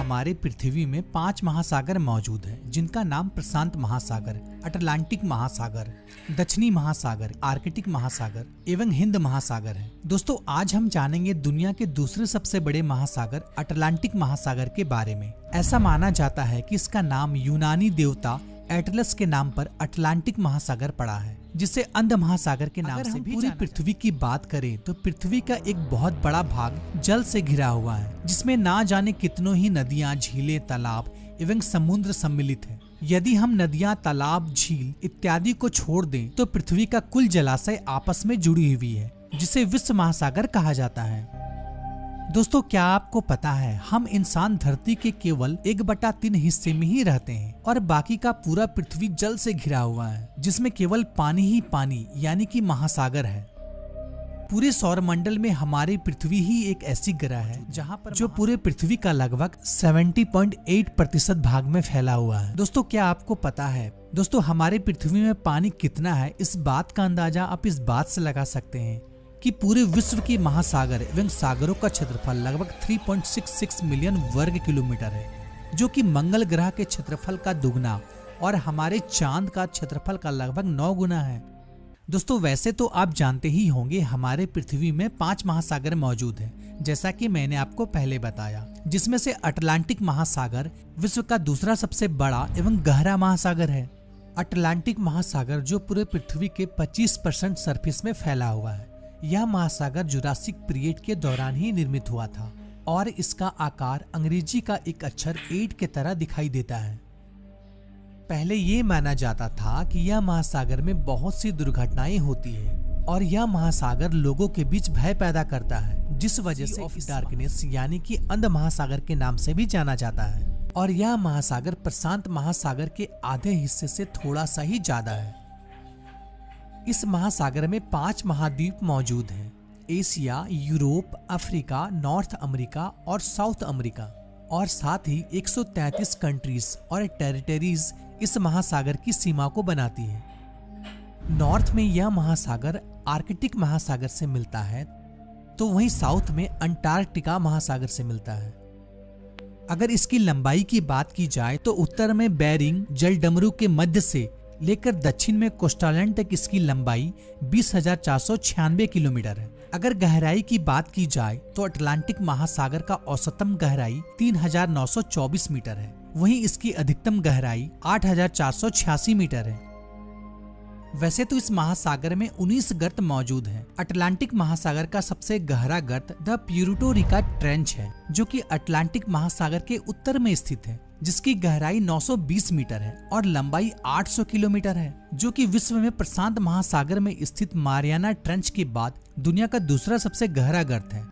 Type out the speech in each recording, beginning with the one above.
हमारे पृथ्वी में 5 महासागर मौजूद हैं, जिनका नाम प्रशांत महासागर, अटलांटिक महासागर, दक्षिणी महासागर, आर्कटिक महासागर एवं हिंद महासागर है। दोस्तों आज हम जानेंगे दुनिया के दूसरे सबसे बड़े महासागर अटलांटिक महासागर के बारे में। ऐसा माना जाता है कि इसका नाम यूनानी देवता एटलस के नाम पर अटलांटिक महासागर पड़ा है, जिसे अंध महासागर के नाम से भी पूरी पृथ्वी की बात करें तो पृथ्वी का एक बहुत बड़ा भाग जल से घिरा हुआ है, जिसमें ना जाने कितनों ही नदियां, झीलें, तालाब एवं समुद्र सम्मिलित है। यदि हम नदियां, तालाब, झील इत्यादि को छोड़ दें तो पृथ्वी का कुल जलाशय आपस में जुड़ी हुई है, जिसे विश्व महासागर कहा जाता है। दोस्तों क्या आपको पता है हम इंसान धरती के केवल 1/3 हिस्से में ही रहते हैं और बाकी का पूरा पृथ्वी जल से घिरा हुआ है, जिसमें केवल पानी ही पानी यानी कि महासागर है। पूरे सौरमंडल में हमारी पृथ्वी ही एक ऐसी ग्रह है जहां पर जो पूरे पृथ्वी का लगभग 70.8% भाग में फैला हुआ है। दोस्तों क्या आपको पता है दोस्तों हमारे पृथ्वी में पानी कितना है, इस बात का अंदाजा आप इस बात से लगा सकते हैं कि पूरे विश्व के महासागर एवं सागरों का क्षेत्रफल लगभग 3.66 मिलियन वर्ग किलोमीटर है, जो कि मंगल ग्रह के क्षेत्रफल का दुगना और हमारे चांद का क्षेत्रफल का लगभग 9 गुना है। दोस्तों वैसे तो आप जानते ही होंगे हमारे पृथ्वी में 5 महासागर मौजूद हैं, जैसा कि मैंने आपको पहले बताया, जिसमें से अटलांटिक महासागर विश्व का दूसरा सबसे बड़ा एवं गहरा महासागर है। अटलांटिक महासागर जो पूरे पृथ्वी के 25% सरफेस में फैला हुआ है। यह महासागर जुरासिक पीरियड के दौरान ही निर्मित हुआ था और इसका आकार अंग्रेजी का एक अक्षर 8 के तरह दिखाई देता है। पहले ये माना जाता था कि यह महासागर में बहुत सी दुर्घटनाएं होती है और यह महासागर लोगों के बीच भय पैदा करता है, जिस वजह से ऑफ डार्कनेस यानी कि अंध महासागर के नाम से भी जाना जाता है। और यह महासागर प्रशांत महासागर के आधे हिस्से से थोड़ा सा ही ज्यादा है। इस महासागर में 5 महाद्वीप मौजूद हैं, Asia, Europe, Africa, north America और साउथ अमेरिका, और साथ ही 133 कंट्रीज और टेरिटरीज इस महासागर की सीमा को बनाती हैं। नॉर्थ में यह महासागर आर्कटिक महासागर से मिलता है, तो वहीं साउथ में अंटार्कटिका महासागर से मिलता है। अगर इसकी लंबाई की बात की जाए तो उत्तर में बेरिंग जलडमरू के मध्य से लेकर दक्षिण में कोस्टालैंड तक इसकी लंबाई 20,496 किलोमीटर है। अगर गहराई की बात की जाए तो अटलांटिक महासागर का औसतम गहराई 3,924 मीटर है, वहीं इसकी अधिकतम गहराई 8,486 मीटर है। वैसे तो इस महासागर में 19 गर्त मौजूद हैं। अटलांटिक महासागर का सबसे गहरा गर्त द प्यूर्टो रिका ट्रेंच है, जो कि अटलांटिक महासागर के उत्तर में स्थित है, जिसकी गहराई 920 मीटर है और लंबाई 800 किलोमीटर है, जो कि विश्व में प्रशांत महासागर में स्थित मारियाना ट्रेंच के बाद दुनिया का दूसरा सबसे गहरा गर्त है।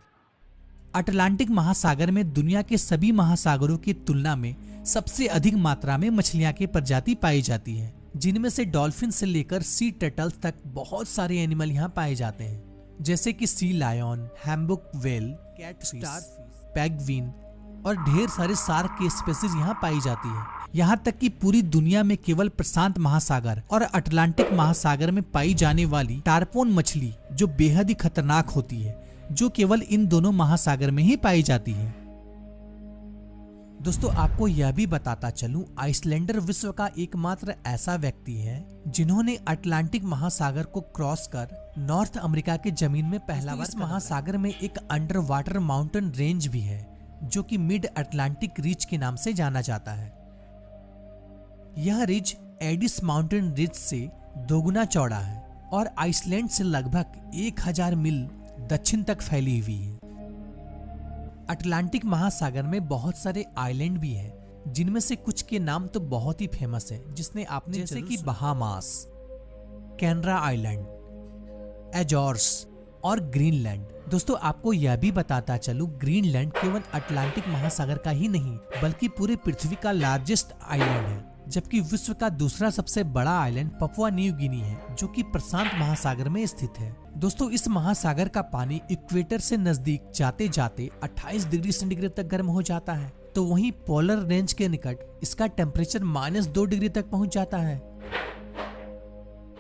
अटलांटिक महासागर में दुनिया के सभी महासागरों की तुलना में सबसे अधिक मात्रा में मछलियां की प्रजाति पाई जाती है, जिनमें से डॉल्फिन से लेकर सी टर्टल्स तक बहुत सारे एनिमल यहाँ पाए जाते हैं, जैसे कि sea lion, हैम्बुक whale, catfish, penguin और ढेर सारे शार्क की स्पीशीज यहाँ पाई जाती है। यहाँ तक कि पूरी दुनिया में केवल प्रशांत महासागर और अटलांटिक महासागर में पाई जाने वाली टारपोन मछली जो बेहद ही खतरनाक होती है, जो केवल इन दोनों महासागर में ही पाई जाती है। दोस्तों आपको यह भी बताता चलूं, आइसलैंडर विश्व का एकमात्र ऐसा व्यक्ति है जिन्होंने अटलांटिक महासागर को क्रॉस कर नॉर्थ अमेरिका के जमीन में पहला बार। इस महासागर में एक अंडर वाटर माउंटेन रेंज भी है, जो कि मिड अटलांटिक रिज के नाम से जाना जाता है। यह रिज एडिस माउंटेन रिज से 2 गुना चौड़ा है और आइसलैंड से लगभग 1000 मील दक्षिण तक फैली हुई है। अटलांटिक महासागर में बहुत सारे आइलैंड भी हैं, जिनमें से कुछ के नाम तो बहुत ही फेमस है, जिसने आपने जैसे कि बहामास, कैनरा आइलैंड, एजोर्स और ग्रीनलैंड। दोस्तों आपको यह भी बताता चलूं, ग्रीनलैंड केवल अटलांटिक महासागर का ही नहीं बल्कि पूरे पृथ्वी का लार्जेस्ट आइलैंड है, जबकि विश्व का दूसरा सबसे बड़ा आइलैंड पपुआ न्यू गिनी है, जो कि प्रशांत महासागर में स्थित है। दोस्तों इस महासागर का पानी इक्वेटर से नजदीक जाते जाते 28 डिग्री सेंटीग्रेड तक गर्म हो जाता है, तो वहीं पोलर रेंज के निकट इसका टेम्परेचर -2 डिग्री तक पहुंच जाता है।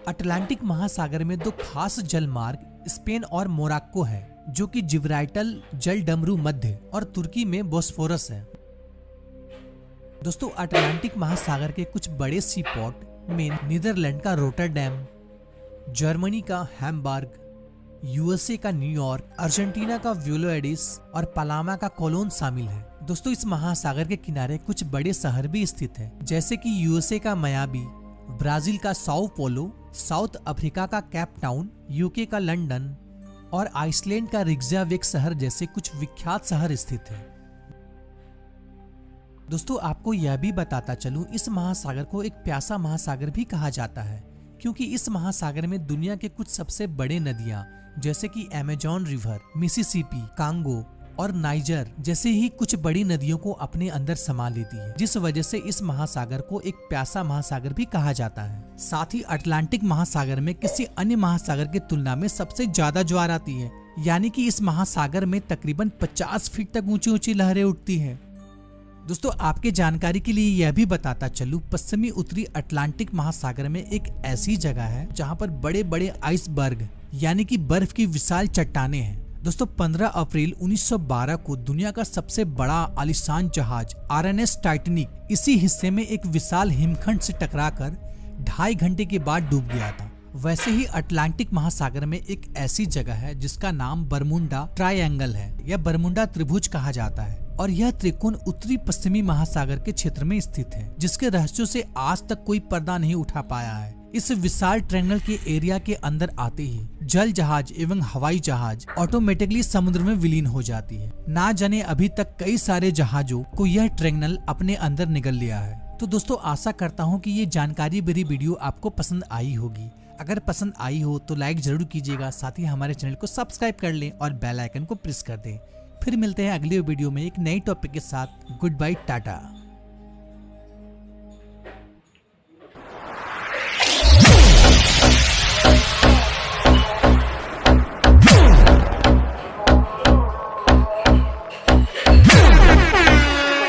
अटलांटिक महासागर में 2 खास जल मार्ग स्पेन और मोरक्को है, जो कि जिब्राल्टर जलडमरू मध्य और तुर्की में बोस्फोरस है। दोस्तों अटलांटिक महासागर के कुछ बड़े सी पोर्ट में नीदरलैंड का रोटरडैम, जर्मनी का हैम्बर्ग, यूएसए का न्यूयॉर्क, अर्जेंटीना का ब्यूनोस आयर्स और पनामा का कोलोन शामिल है। दोस्तों इस महासागर के किनारे कुछ बड़े शहर भी स्थित हैं, जैसे कि यूएसए का मायामी, ब्राजील का साओ पोलो, साउथ अफ्रीका का केप टाउन, यूके का लंदन और आइसलैंड का रिक्जाविक शहर जैसे कुछ विख्यात शहर स्थित हैं। दोस्तों आपको यह भी बताता चलूं, इस महासागर को एक प्यासा महासागर भी कहा जाता है, क्योंकि इस महासागर में दुनिया के कुछ सबसे बड़े नदियां जैसे कि अमेजन रिवर, मिसिसिपी, कांगो और नाइजर जैसे ही कुछ बड़ी नदियों को अपने अंदर समा लेती है, जिस वजह से इस महासागर को एक प्यासा महासागर भी कहा जाता है। साथ ही अटलांटिक महासागर में किसी अन्य महासागर की तुलना में सबसे ज्यादा ज्वार आती है, यानी कि इस महासागर में तकरीबन 50 फीट तक ऊंची ऊंची लहरें उठती हैं। दोस्तों आपके जानकारी के लिए यह भी बताता चलूं, पश्चिमी उत्तरी अटलांटिक महासागर में एक ऐसी जगह है जहां पर बड़े बड़े आइसबर्ग यानी कि बर्फ की विशाल चट्टानें हैं। दोस्तों 15 अप्रैल 1912 को दुनिया का सबसे बड़ा आलीशान जहाज आरएनएस टाइटैनिक इसी हिस्से में एक विशाल हिमखंड से टकराकर 2.5 घंटे के बाद डूब गया था। वैसे ही अटलांटिक महासागर में एक ऐसी जगह है जिसका नाम बरमुंडा ट्रायंगल है या बरमुंडा त्रिभुज कहा जाता है, और यह त्रिकोण उत्तरी पश्चिमी महासागर के क्षेत्र में स्थित है, जिसके रहस्यों से आज तक कोई पर्दा नहीं उठा पाया है। इस विशाल ट्रायंगल के एरिया के अंदर आते ही जल जहाज एवं हवाई जहाज ऑटोमेटिकली समुद्र में विलीन हो जाती है। ना जाने अभी तक कई सारे जहाजों को यह ट्रायंगल अपने अंदर निगल लिया है। तो दोस्तों आशा करता हूँ कि ये जानकारी भरी वीडियो आपको पसंद आई होगी। अगर पसंद आई हो तो लाइक जरूर कीजिएगा, साथ ही हमारे चैनल को सब्सक्राइब कर लें और बेल आइकन को प्रेस कर दें। फिर मिलते हैं अगले वीडियो में एक नई टॉपिक के साथ। Goodbye, Tata.